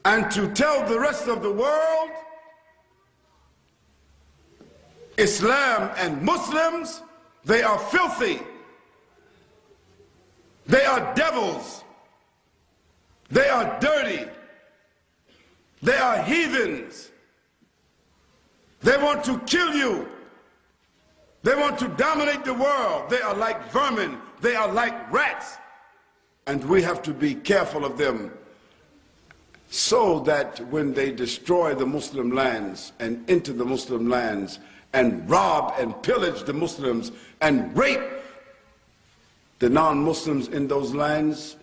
and to tell the rest of the world Islam and Muslims, they are filthy, they are devils, they are dirty, they are heathens, they want to kill you, they want to dominate the world, they are like vermin, they are like rats, and we have to be careful of them so that when they destroy the Muslim lands and enter the Muslim lands and rob and pillage the Muslims and rape the non-Muslims in those lands,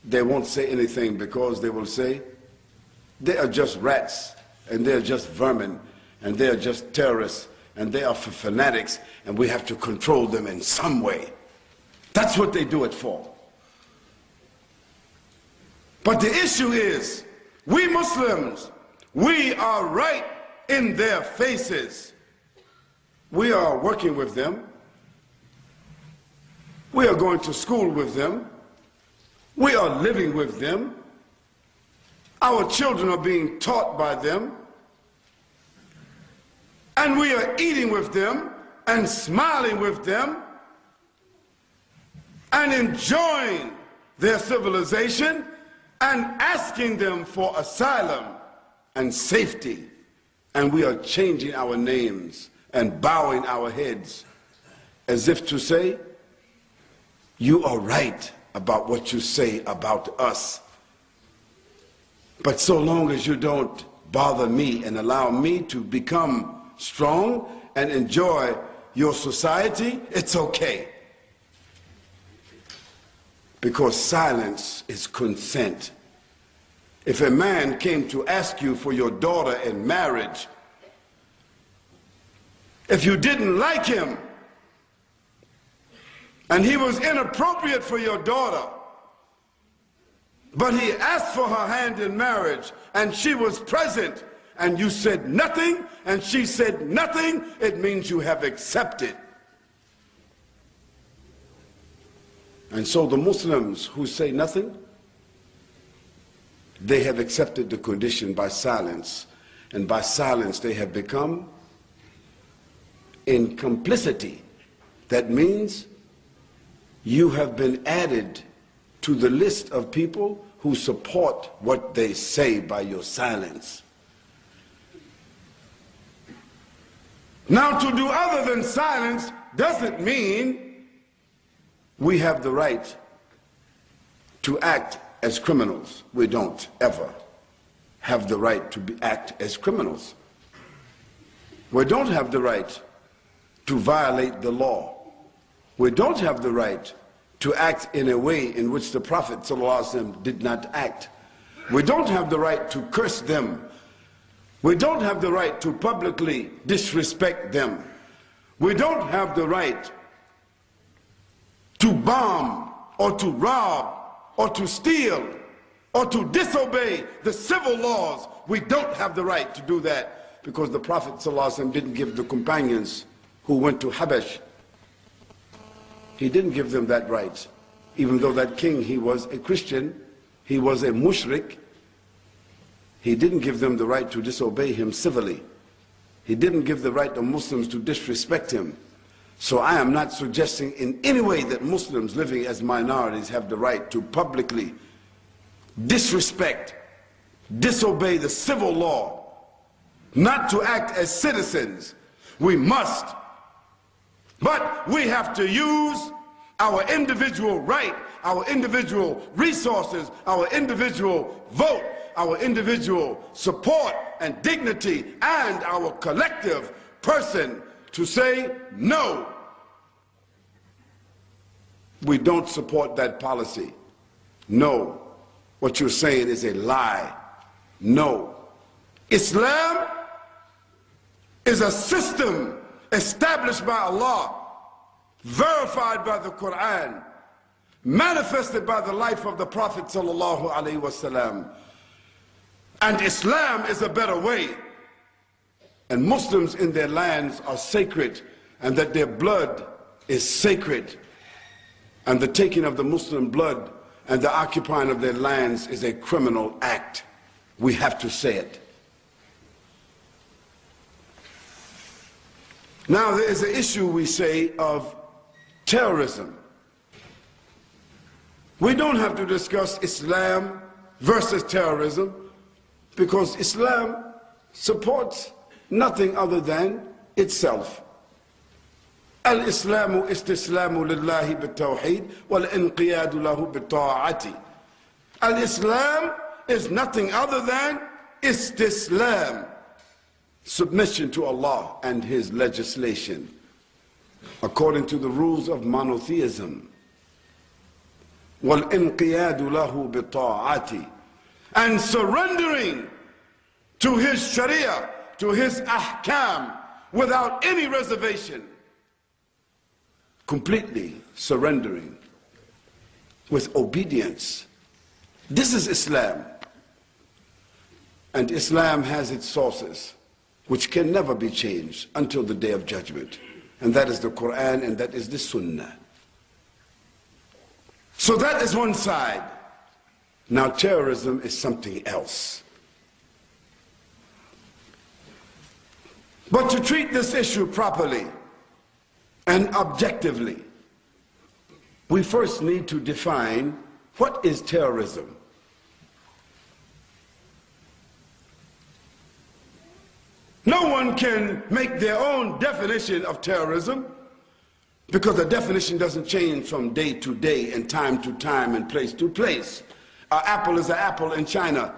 they won't say anything, because they will say they are just rats and they are just vermin and they are just terrorists and they are fanatics and we have to control them in some way. That's what they do it for. But the issue is, we Muslims, we are right in their faces. We are working with them. We are going to school with them. We are living with them. Our children are being taught by them. And we are eating with them and smiling with them and enjoying their civilization and asking them for asylum and safety. And we are changing our names and bowing our heads as if to say, you are right about what you say about us. But so long as you don't bother me and allow me to become strong and enjoy your society, it's okay. Because silence is consent. If a man came to ask you for your daughter in marriage, if you didn't like him and he was inappropriate for your daughter, but he asked for her hand in marriage and she was present and you said nothing and she said nothing, it means you have accepted. And so the Muslims who say nothing, they have accepted the condition by silence, and by silence they have become in complicity. That means you have been added to the list of people who support what they say by your silence. Now, to do other than silence doesn't mean we have the right to act as criminals. We don't ever have the right to act as criminals. We don't have the right to violate the law. We don't have the right to act in a way in which the Prophet ﷺ did not act. We don't have the right to curse them. We don't have the right to publicly disrespect them. We don't have the right to bomb or to rob or to steal or to disobey the civil laws. We don't have the right to do that, because the Prophet ﷺ didn't give the companions who went to Habash, he didn't give them that right. Even though that king, he was a Christian, he was a mushrik, he didn't give them the right to disobey him civilly. He didn't give the right to Muslims to disrespect him. So I am not suggesting in any way that Muslims living as minorities have the right to publicly disrespect, disobey the civil law, not to act as citizens. We must. But we have to use our individual right, our individual resources, our individual vote, our individual support and dignity, and our collective person to say, no, we don't support that policy. No, what you're saying is a lie. No. Islam is a system established by Allah, verified by the Quran, manifested by the life of the Prophet sallallahu alaihi wasallam. And Islam is a better way. And Muslims in their lands are sacred, and that their blood is sacred. And the taking of the Muslim blood and the occupying of their lands is a criminal act. we have to say it. Now there is an issue, we say, of terrorism. We don't have to discuss Islam versus terrorism, because Islam supports nothing other than itself. الاسلام استسلام لله بالتوحيد والانقياد له بالطاعة. Al-Islam is nothing other than istislam, submission to Allah and His legislation, according to the rules of monotheism. وَالْإِنْقِيَادُ لَهُ بِطَاعَةِ, and surrendering to His Sharia, to His ahkam, without any reservation. Completely surrendering with obedience. This is Islam. And Islam has its sources, which can never be changed until the Day of Judgment. And that is the Quran, and that is the Sunnah. So that is one side. Now terrorism is something else. But to treat this issue properly and objectively, we first need to define what is terrorism. No one can make their own definition of terrorism, because the definition doesn't change from day to day and time to time and place to place. An apple is an apple in China,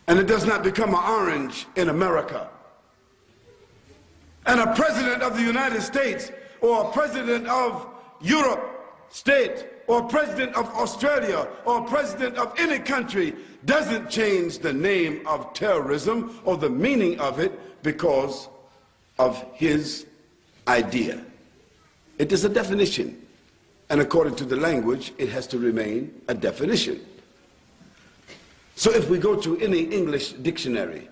and it does not become an orange in America. And a president of the United States, or a president of Europe state, or president of Australia, or president of any country doesn't change the name of terrorism or the meaning of it because of his idea. It is a definition, and according to the language, it has to remain a definition. So if we go to any English dictionary,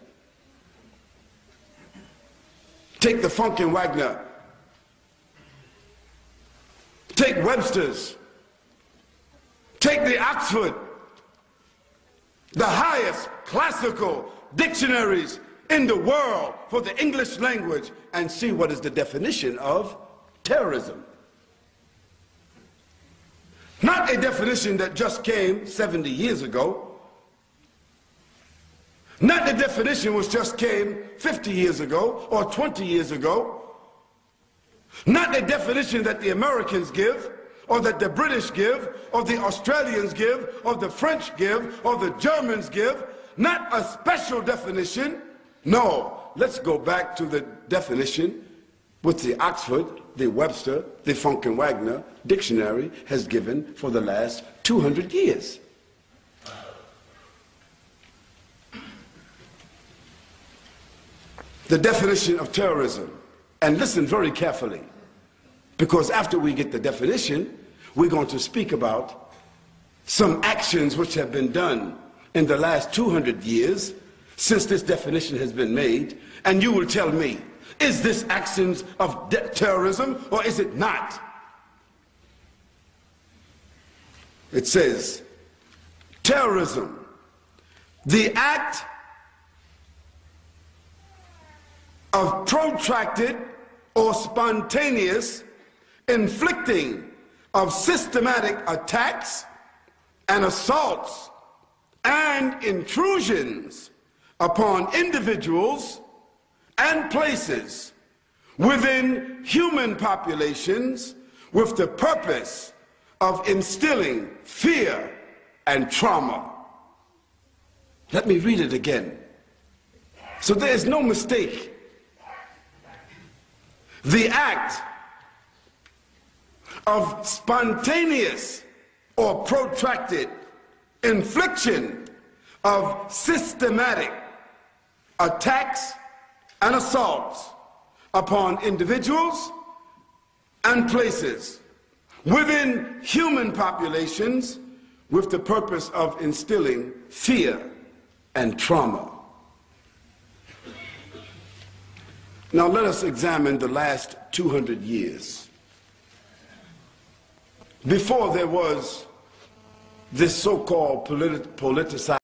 take the Funk and Wagner, take Webster's, take the Oxford, the highest classical dictionaries in the world for the English language, and see what is the definition of terrorism. Not a definition that just came 70 years ago. Not the definition which just came 50 years ago or 20 years ago. Not the definition that the Americans give, or that the British give, or the Australians give, or the French give, or the Germans give. Not a special definition. No, let's go back to the definition which the Oxford, the Webster, the Funk and Wagner dictionary has given for the last 200 years. The definition of terrorism. And listen very carefully, because after we get the definition, we're going to speak about some actions which have been done in the last 200 years since this definition has been made, and you will tell me, is this actions of terrorism or is it not? It says, terrorism, the act of protracted or spontaneous inflicting of systematic attacks and assaults and intrusions upon individuals and places within human populations with the purpose of instilling fear and trauma. Let me read it again, so there is no mistake. The act of spontaneous or protracted infliction of systematic attacks and assaults upon individuals and places within human populations with the purpose of instilling fear and trauma. Now let us examine the last 200 years. Before there was this so-called politicized